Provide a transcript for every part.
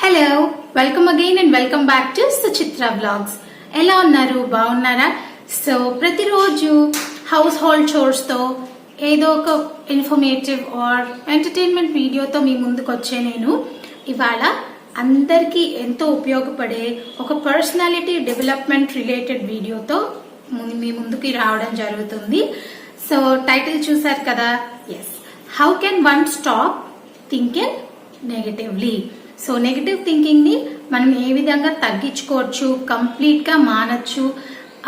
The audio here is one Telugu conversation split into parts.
Hello, welcome again and welcome back to Suchitra vlogs. ఎలా ఉన్నారు? బాగున్నారా? సో ప్రతిరోజు హౌస్ హోల్డ్ చోర్స్ తో ఏదో ఒక ఇన్ఫర్మేటివ్ ఆర్ ఎంటర్టైన్మెంట్ వీడియోతో మీ ముందుకు వచ్చే నేను ఇవాళ అందరికీ ఎంతో ఉపయోగపడే ఒక పర్సనాలిటీ డెవలప్మెంట్ రిలేటెడ్ వీడియోతో మీ ముందుకి రావడం జరుగుతుంది. సో టైటిల్ చూసారు కదా, yes, how can one stop thinking negatively. So negative thinking ని మనం ఏ విధంగా తగ్గించుకోవచ్చు, కంప్లీట్ గా మానచ్చు,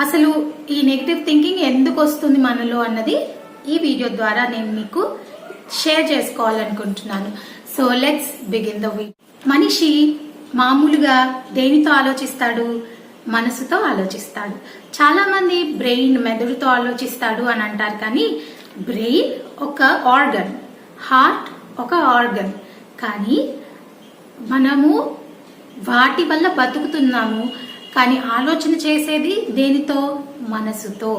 అసలు ఈ నెగటివ్ థింకింగ్ ఎందుకు వస్తుంది మనలో అన్నది ఈ వీడియో ద్వారా నేను మీకు షేర్ చేసుకోవాలనుకుంటున్నాను. So let's begin the video. మనిషి మామూలుగా దేనితో ఆలోచిస్తాడు? మనసుతో ఆలోచిస్తాడు. చాలా మంది బ్రెయిన్, మెదడుతో ఆలోచిస్తాడు అని అంటారు, కానీ బ్రెయిన్ ఒక ఆర్గన్, హార్ట్ ఒక ఆర్గన్. కానీ మనము వాటి వల్ల బతుకుతున్నాము, కానీ ఆలోచన చేసేది దేనితో? మనసుతో.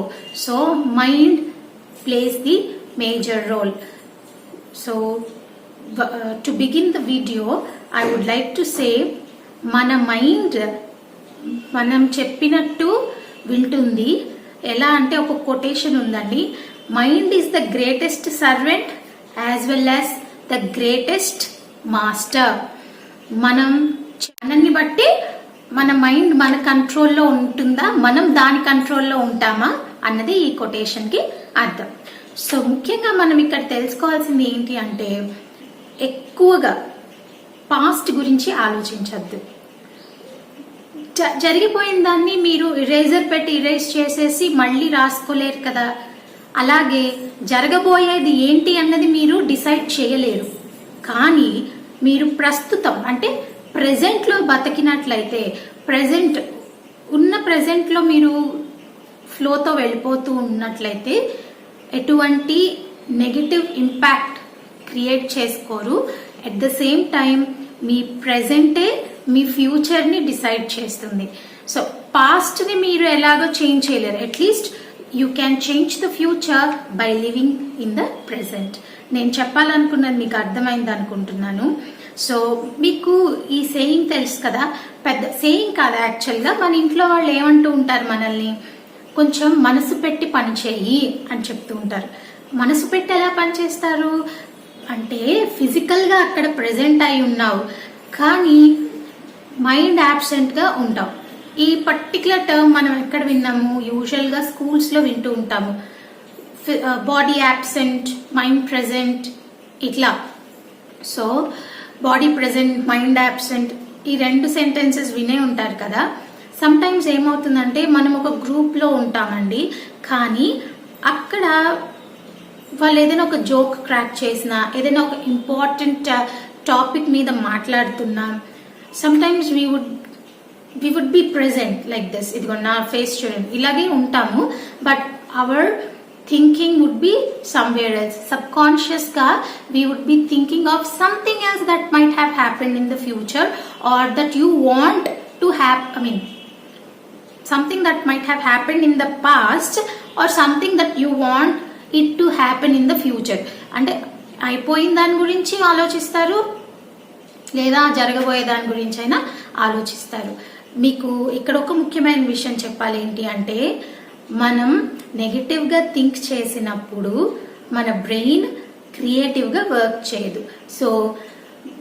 So mind plays the major role. So to begin the video I would like to say, మన మైండ్ మనం చెప్పినట్టు వింటుంది. ఎలా అంటే ఒక కొటేషన్ ఉందండి, mind is the greatest servant as well as the greatest master. మనం ఛానల్ని బట్టి మన మైండ్ మన కంట్రోల్లో ఉంటుందా, మనం దాని కంట్రోల్లో ఉంటామా అన్నది ఈ కొటేషన్ కి అర్థం. సో ముఖ్యంగా మనం ఇక్కడ తెలుసుకోవాల్సింది ఏంటి అంటే, ఎక్కువగా పాస్ట్ గురించి ఆలోచించద్దు. జరిగిపోయిన దాన్ని మీరు ఇరేజర్ పెట్టి ఇరేజ్ చేసేసి మళ్ళీ రాసుకోలేరు కదా. అలాగే జరగబోయేది ఏంటి అన్నది మీరు డిసైడ్ చేయలేరు. కానీ మీరు ప్రస్తుతం అంటే ప్రెజెంట్ లో బతికినట్లయితే, ప్రెజెంట్ లో మీరు ఫ్లోతో వెళ్ళిపోతూ ఉన్నట్లయితే ఎటువంటి నెగటివ్ ఇంపాక్ట్ క్రియేట్ చేసుకోరు. అట్ ద సేమ్ టైం మీ ప్రెజెంటే మీ ఫ్యూచర్ ని డిసైడ్ చేస్తుంది. సో పాస్ట్ ని మీరు ఎలాగో చేంజ్ చేయలేరు, at least you can change the future by living in the present. నేను చెప్పాలనుకున్నది మీకు అర్థమైంది అనుకుంటున్నాను. సో మీకు ఈ సేయింగ్ తెలుసు కదా, పెద్ద సేయింగ్ కాదు యాక్చువల్గా. మన ఇంట్లో వాళ్ళు ఏమంటూ ఉంటారు, మనల్ని కొంచెం మనసు పెట్టి పని చేయి అని చెప్తూ ఉంటారు. మనసు పెట్టి ఎలా పని చేస్తారు అంటే, ఫిజికల్ గా అక్కడ ప్రెజెంట్ అయి ఉన్నావు, కానీ మైండ్ యాబ్సెంట్ గా ఉంటావు. ఈ పర్టికులర్ టర్మ్ మనం ఎక్కడ విన్నాము? యూజువల్ గా స్కూల్స్ లో వింటూ ఉంటాము, బాడీ యాబ్సెంట్, మైండ్ ప్రెజెంట్, ఇట్లా. So body present, mind absent, ఈ రెండు సెంటెన్సెస్ వినే ఉంటారు కదా. సమ్ టైమ్స్ ఏమవుతుందంటే, మనం ఒక గ్రూప్ లో ఉంటామండి, కానీ అక్కడ వాళ్ళు ఏదైనా ఒక జోక్ క్రాక్ చేసినా, ఏదైనా ఒక ఇంపార్టెంట్ టాపిక్ మీద మాట్లాడుతున్నా, sometimes we would be present like this. ఇదిగో నా ఫేస్ చూడండి, ఇలాగే ఉంటాము, but our thinking would be somewhere else. Subconscious ga we would be thinking of something else that might have happened in the future, or that you want to have, something that might have happened in the past, or something that you want it to happen in the future. అంటే అయిపోయిన దాని గురించి ఆలోచిస్తారు, లేదా జరగబోయే దాని గురించి అయినా ఆలోచిస్తారు. మీకు ఇక్కడ ఒక ముఖ్యమైన విషయం చెప్పాలి. ఏంటి అంటే, మనం నెగటివ్ గా థింక్ చేసినప్పుడు మన బ్రెయిన్ క్రియేటివ్ గా వర్క్ చేయదు. So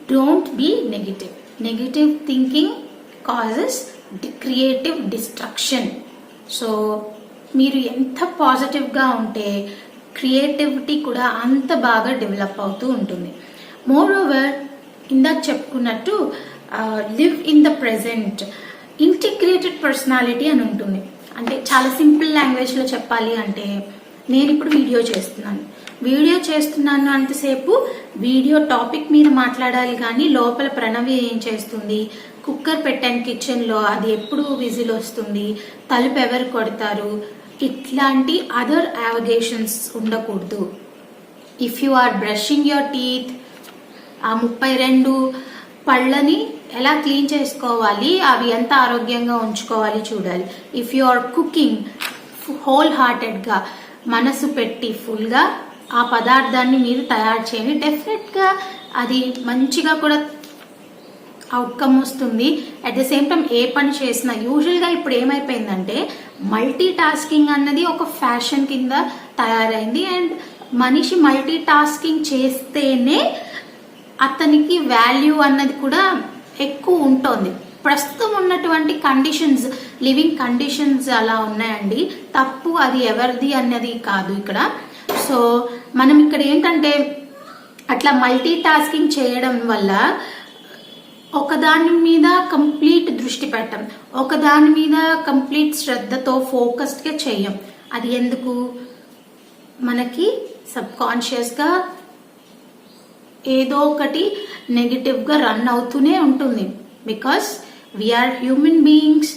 don't be negative. Negative thinking causes creative destruction. So మీరు ఎంత పాజిటివ్ గా ఉంటే క్రియేటివిటీ కూడా అంత బాగా డెవలప్ అవుతూ ఉంటుంది. మోర్ ఓవర్, ఇందాక చెప్పుకున్నట్టు live in the present, integrated personality అని ఉంటుంది. అంటే చాలా సింపుల్ లాంగ్వేజ్ లో చెప్పాలి అంటే, నేను ఇప్పుడు వీడియో చేస్తున్నాను అంతసేపు వీడియో టాపిక్ మీద మాట్లాడాలి, కానీ లోపల ప్రణవి ఏం చేస్తుంది, కుక్కర్ పెట్టాను కిచెన్ లో, అది ఎప్పుడు విజిల్ వస్తుంది, తలుపు ఎవరు కొడతారు, ఇట్లాంటి అదర్ యావిగేషన్స్ ఉండకూడదు. If you are brushing your teeth, ఆ 32 పళ్ళని ఎలా క్లీన్ చేసుకోవాలి, అవి ఎంత ఆరోగ్యంగా ఉంచుకోవాలి చూడాలి. If you are cooking, wholehearted గా మనసు పెట్టి ఫుల్ గా ఆ పదార్థాన్ని మీరు తయారు చేయండి. డెఫినెట్ గా అది మంచిగా కూడా అవుట్కమ్ వస్తుంది. అట్ ద సేమ్ టైం ఏ పని చేసినా యూజువల్గా ఇప్పుడు ఏమైపోయిందంటే మల్టీ టాస్కింగ్ అన్నది ఒక ఫ్యాషన్ కింద తయారైంది. అండ్ మనిషి మల్టీ టాస్కింగ్ చేస్తేనే అతనికి వాల్యూ అన్నది కూడా ఎక్కువ ఉంటుంది. ప్రస్తుతం ఉన్నటువంటి కండిషన్స్, లివింగ్ కండిషన్స్ అలా ఉన్నాయండి. తప్పు అది ఎవరిది అన్నది కాదు ఇక్కడ. సో మనం ఇక్కడ ఏంటంటే అట్లా మల్టీ టాస్కింగ్ చేయడం వల్ల ఒకదాని మీద కంప్లీట్ దృష్టి పెట్టం, ఒకదాని మీద కంప్లీట్ శ్రద్ధతో ఫోకస్డ్గా చెయ్యం. అది ఎందుకు? మనకి సబ్ కాన్షియస్గా ఏదో ఒకటి నెగిటివ్గా రన్ అవుతూనే ఉంటుంది. Because we are human beings.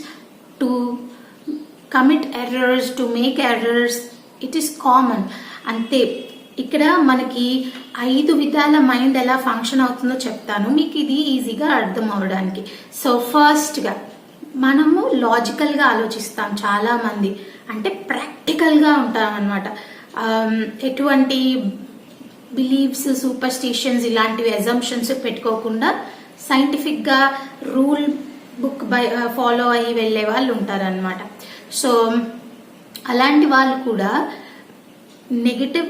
To commit errors, to make errors, it is common. అంతే. ఇక్కడ మనకి 5 విధాల మైండ్ ఎలా ఫంక్షన్ అవుతుందో చెప్తాను, మీకు ఇది ఈజీగా అర్థం అవడానికి. సో ఫస్ట్గా మనము లాజికల్గా ఆలోచిస్తాం చాలా మంది, అంటే ప్రాక్టికల్గా ఉంటాం అనమాట. ఎటువంటి బిలీవ్స్, సూపర్స్టిషన్స్ ఇలాంటివి అజంప్షన్స్ పెట్టుకోకుండా సైంటిఫిక్గా రూల్ బుక్ ఫాలో అయ్యి వెళ్ళే వాళ్ళు ఉంటారనమాట. సో అలాంటి వాళ్ళు కూడా నెగిటివ్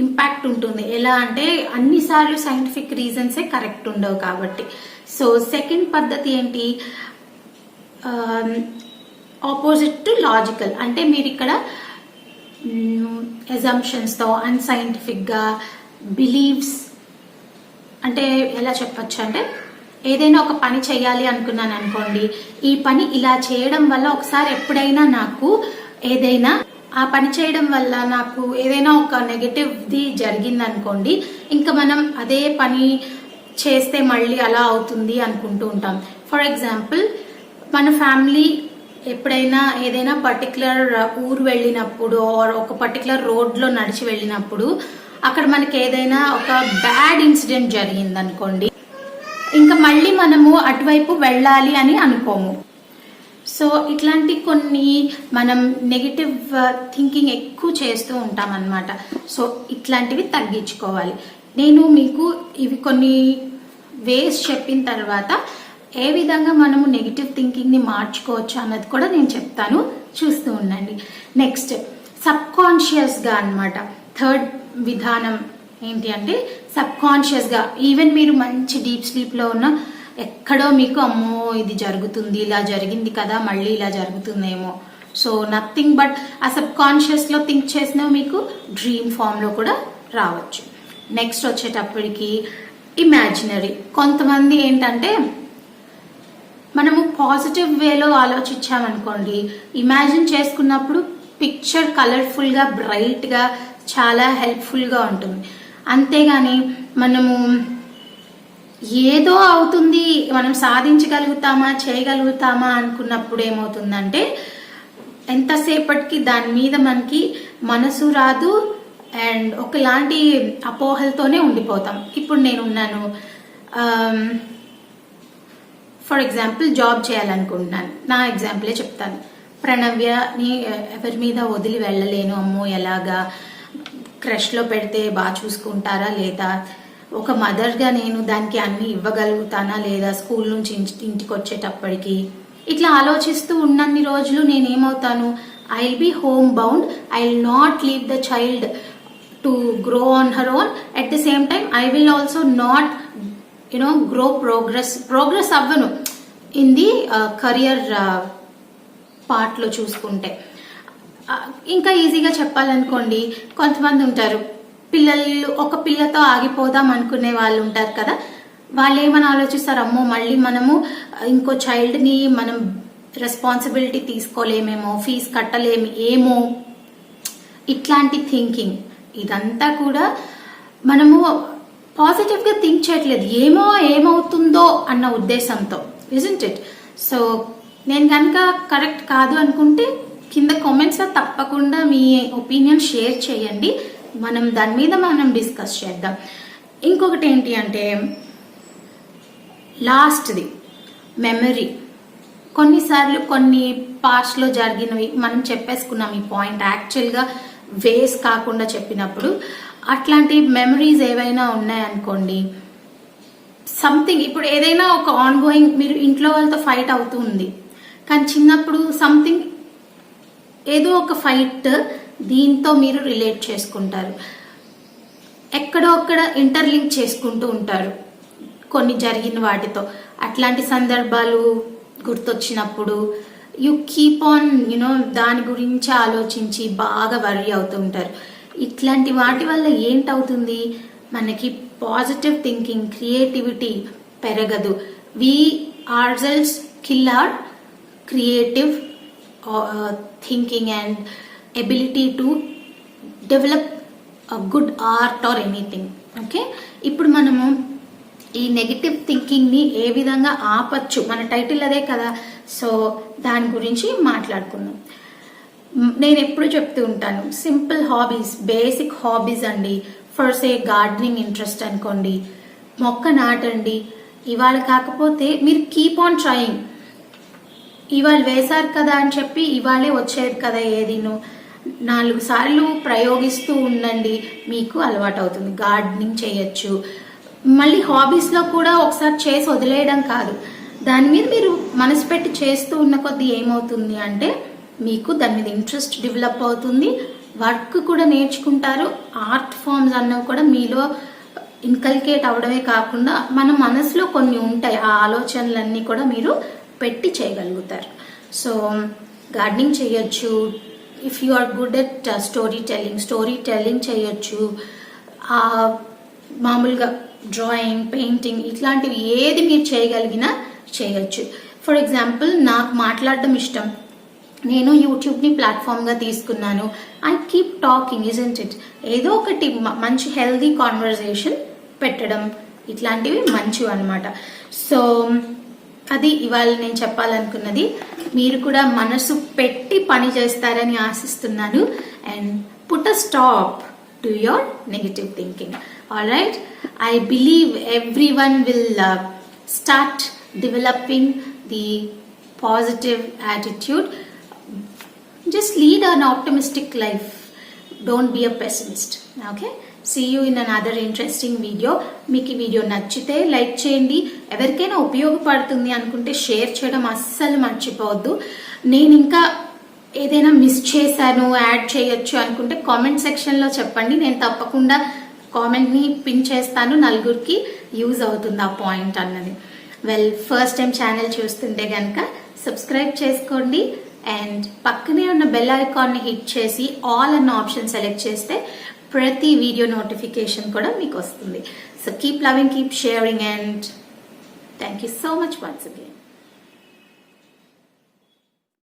ఇంపాక్ట్ ఉంటుంది. ఎలా అంటే అన్నిసార్లు సైంటిఫిక్ రీజన్సే కరెక్ట్ ఉండవు కాబట్టి. సో సెకండ్ పద్ధతి ఏంటి? Opposite to logical. అంటే మీరు ఇక్కడ అజంప్షన్స్తో అన్సైంటిఫిక్గా బిలీవ్స్, అంటే ఎలా చెప్పచ్చు అంటే ఏదైనా ఒక పని చేయాలి అనుకున్నాను అనుకోండి, ఈ పని ఇలా చేయడం వల్ల ఒకసారి ఎప్పుడైనా నాకు ఏదైనా ఆ పని చేయడం వల్ల నాకు ఏదైనా ఒక నెగటివ్ది జరిగింది అనుకోండి, ఇంకా మనం అదే పని చేస్తే మళ్ళీ అలా అవుతుంది అనుకుంటూ ఉంటాం. ఫర్ ఎగ్జాంపుల్ మన ఫ్యామిలీ ఎప్పుడైనా ఏదైనా పర్టికులర్ ఊరు వెళ్ళినప్పుడు ఆర్ ఒక పర్టికులర్ రోడ్లో నడిచి వెళ్ళినప్పుడు అక్కడ మనకి ఏదైనా ఒక బ్యాడ్ ఇన్సిడెంట్ జరిగింది అనుకోండి, ఇంకా మళ్ళీ మనము అటువైపు వెళ్ళాలి అని అనుకోము. సో ఇట్లాంటి కొన్ని మనం నెగిటివ్ థింకింగ్ ఎక్కువ చేస్తూ ఉంటాం అన్నమాట. సో ఇట్లాంటివి తగ్గించుకోవాలి. నేను మీకు ఇవి కొన్ని వేస్ చెప్పిన తర్వాత ఏ విధంగా మనము నెగిటివ్ థింకింగ్ని మార్చుకోవచ్చు అన్నది కూడా నేను చెప్తాను, చూస్తూ ఉండండి. నెక్స్ట్ సబ్ కాన్షియస్గా అన్నమాట. థర్డ్ విధానం ఏంటి అంటే సబ్ కాన్షియస్గా, ఈవెన్ మీరు మంచి డీప్ స్లీప్లో ఉన్న ఎక్కడో మీకు అమ్మో ఇది జరుగుతుంది, ఇలా జరిగింది కదా, మళ్ళీ ఇలా జరుగుతుందేమో, సో నథింగ్ బట్ ఆ సబ్ కాన్షియస్లో థింక్ చేసినవి మీకు డ్రీమ్ ఫామ్లో కూడా రావచ్చు. నెక్స్ట్ వచ్చేటప్పటికి ఇమాజినరీ. కొంతమంది ఏంటంటే మనము పాజిటివ్ వేలో ఆలోచించామనుకోండి, ఇమాజిన్ చేసుకున్నప్పుడు పిక్చర్ కలర్ఫుల్గా, బ్రైట్గా, చాలా హెల్ప్ఫుల్గా ఉంటుంది. అంతేగాని మనము ఏదో అవుతుంది, మనం సాధించగలుగుతామా, చేయగలుగుతామా అనుకున్నప్పుడు ఏమవుతుందంటే ఎంతసేపటికి దాని మీద మనకి మనసు రాదు అండ్ ఒకలాంటి అపోహలతోనే ఉండిపోతాం. ఇప్పుడు నేనున్నాను, ఫర్ ఎగ్జాంపుల్ జాబ్ చేయాలనుకుంటున్నాను, నా ఎగ్జాంపులే చెప్తాను. ప్రణవ్యని ఎవరి మీద వదిలి వెళ్ళలేను, అమ్మో ఎలాగా, క్రష్లో పెడితే బాగా చూసుకుంటారా లేదా, ఒక మదర్గా నేను దానికి అన్ని ఇవ్వగలుగుతానా లేదా, స్కూల్ నుంచి ఇంటికి వచ్చేటప్పటికి, ఇట్లా ఆలోచిస్తూ ఉన్నన్ని రోజులు నేనేమవుతాను, I will be home bound, I will not leave the child to grow on her own. At the same time I will also not grow progress అవ్వను ఇన్ ది కరియర్ పార్ట్లో చూసుకుంటే. ఇంకా ఈజీగా చెప్పాలనుకోండి, కొంతమంది ఉంటారు పిల్లలు, ఒక పిల్లతో ఆగిపోదాం అనుకునే వాళ్ళు ఉంటారు కదా, వాళ్ళు ఏమని ఆలోచిస్తారు, అమ్మో మళ్ళీ మనము ఇంకో చైల్డ్ని మనం రెస్పాన్సిబిలిటీ తీసుకోలేమేమో, ఫీజు కట్టలేము ఏమో, ఇట్లాంటి థింకింగ్. ఇదంతా కూడా మనము పాజిటివ్గా థింక్ చేయట్లేదు, ఏమవుతుందో అన్న ఉద్దేశంతో, ఇజంట్ ఇట్? సో నేను కనుక కరెక్ట్ కాదు అనుకుంటే కింద కామెంట్స్లో తప్పకుండా మీ ఒపీనియన్ షేర్ చేయండి, మనం దాని మీద మనం డిస్కస్ చేద్దాం. ఇంకొకటి ఏంటి అంటే లాస్ట్ది మెమరీ. కొన్నిసార్లు కొన్ని పాస్ట్లో జరిగినవి మనం చెప్పేసుకున్నాం ఈ పాయింట్, యాక్చువల్గా వేస్ కాకుండా చెప్పినప్పుడు అట్లాంటి మెమరీస్ ఏవైనా ఉన్నాయనుకోండి, సంథింగ్ ఇప్పుడు ఏదైనా ఒక ఆన్ గోయింగ్ మీరు ఇంట్లో వాళ్ళతో ఫైట్ అవుతూ ఉంది, కానీ చిన్నప్పుడు సంథింగ్ ఏదో ఒక ఫైట్ దీంతో మీరు రిలేట్ చేసుకుంటారు, ఎక్కడో అక్కడ ఇంటర్లింక్ చేసుకుంటూ ఉంటారు కొన్ని జరిగిన వాటితో. అట్లాంటి సందర్భాలు గుర్తొచ్చినప్పుడు యు కీప్ ఆన్ దాని గురించి ఆలోచించి బాగా వరీ అవుతూ ఉంటారు. ఇట్లాంటి వాటి వల్ల ఏంటవుతుంది, మనకి పాజిటివ్ థింకింగ్, క్రియేటివిటీ పెరగదు. We ourselves kill our creative thinking and ability to develop good art or anything. Okay, ఇప్పుడు మనము ఈ నెగటివ్ థింకింగ్ ని ఏ విధంగా ఆపచ్చు, మన టైటిల్ అదే కదా, సో దాని గురించి మాట్లాడుకుందాం. నేను ఎప్పుడు చెప్తూ ఉంటాను, సింపుల్ హాబీస్, బేసిక్ హాబీస్ అండి. ఫస్ట్ గార్డెనింగ్ ఇంట్రెస్ట్ అనుకోండి, మొక్క నాటండి. ఇవాళ కాకపోతే మీరు కీప్ ఆన్ ట్రయింగ్. ఇవాళ వేశారు కదా అని చెప్పి ఇవాళే వచ్చేది కదా ఏదిను, 4 సార్లు ప్రయోగిస్తూ ఉండండి, మీకు అలవాటు అవుతుంది. గార్డెనింగ్ చేయొచ్చు. మళ్ళీ హాబీస్లో కూడా ఒకసారి చేసి వదిలేయడం కాదు, దాని మీద మీరు మనసు పెట్టి చేస్తూ ఉన్న కొద్దీ ఏమవుతుంది అంటే మీకు దాని మీద ఇంట్రెస్ట్ డెవలప్ అవుతుంది, వర్క్ కూడా నేర్చుకుంటారు. ఆర్ట్ ఫామ్స్ అన్నవి కూడా మీలో ఇన్కల్కేట్ అవడమే కాకుండా మన మనసులో కొన్ని ఉంటాయి, ఆ ఆలోచనలన్నీ కూడా మీరు పెట్టి చేయగలుగుతారు. సో గార్డెనింగ్ చేయొచ్చు. If you are good at storytelling చేయొచ్చు. మామూలుగా డ్రాయింగ్, పెయింటింగ్, ఇట్లాంటివి ఏది మీరు చేయగలిగినా చేయొచ్చు. ఫర్ ఎగ్జాంపుల్, నాకు మాట్లాడడం ఇష్టం, నేను యూట్యూబ్ని ప్లాట్ఫామ్గా తీసుకున్నాను. I keep talking, isn't it? ఏదో ఒకటి మంచి హెల్దీ కాన్వర్జేషన్ పెట్టడం, ఇట్లాంటివి మంచివి అనమాట. సో అది ఇవాళ నేను చెప్పాలనుకున్నది. మీరు కూడా మనసు పెట్టి పని చేస్తారని ఆశిస్తున్నాను. And put a stop to your negative thinking. Alright, I believe everyone will start developing the positive attitude. Just lead an optimistic life. Don't be a pessimist. Okay? See you in another interesting video. మీకు ఈ వీడియో నచ్చితే లైక్ చేయండి. ఎవరికైనా ఉపయోగపడుతుంది అనుకుంటే షేర్ చేయడం అస్సలు మర్చిపోవద్దు. నేను ఇంకా ఏదైనా మిస్ చేశాను, యాడ్ చేయొచ్చు అనుకుంటే కామెంట్ సెక్షన్లో చెప్పండి. నేను తప్పకుండా కామెంట్ని పిన్ చేస్తాను, నలుగురికి యూజ్ అవుతుంది ఆ పాయింట్ అన్నది. ఫస్ట్ టైం ఛానల్ చూస్తుంటే కనుక సబ్స్క్రైబ్ చేసుకోండి. అండ్ పక్కనే ఉన్న బెల్ ఐకాన్ని హిట్ చేసి ఆల్ అన్న ఆప్షన్ సెలెక్ట్ చేస్తే ప్రతి వీడియో నోటిఫికేషన్ కూడా మీకు వస్తుంది. So keep loving, keep sharing, and thank you so much once again.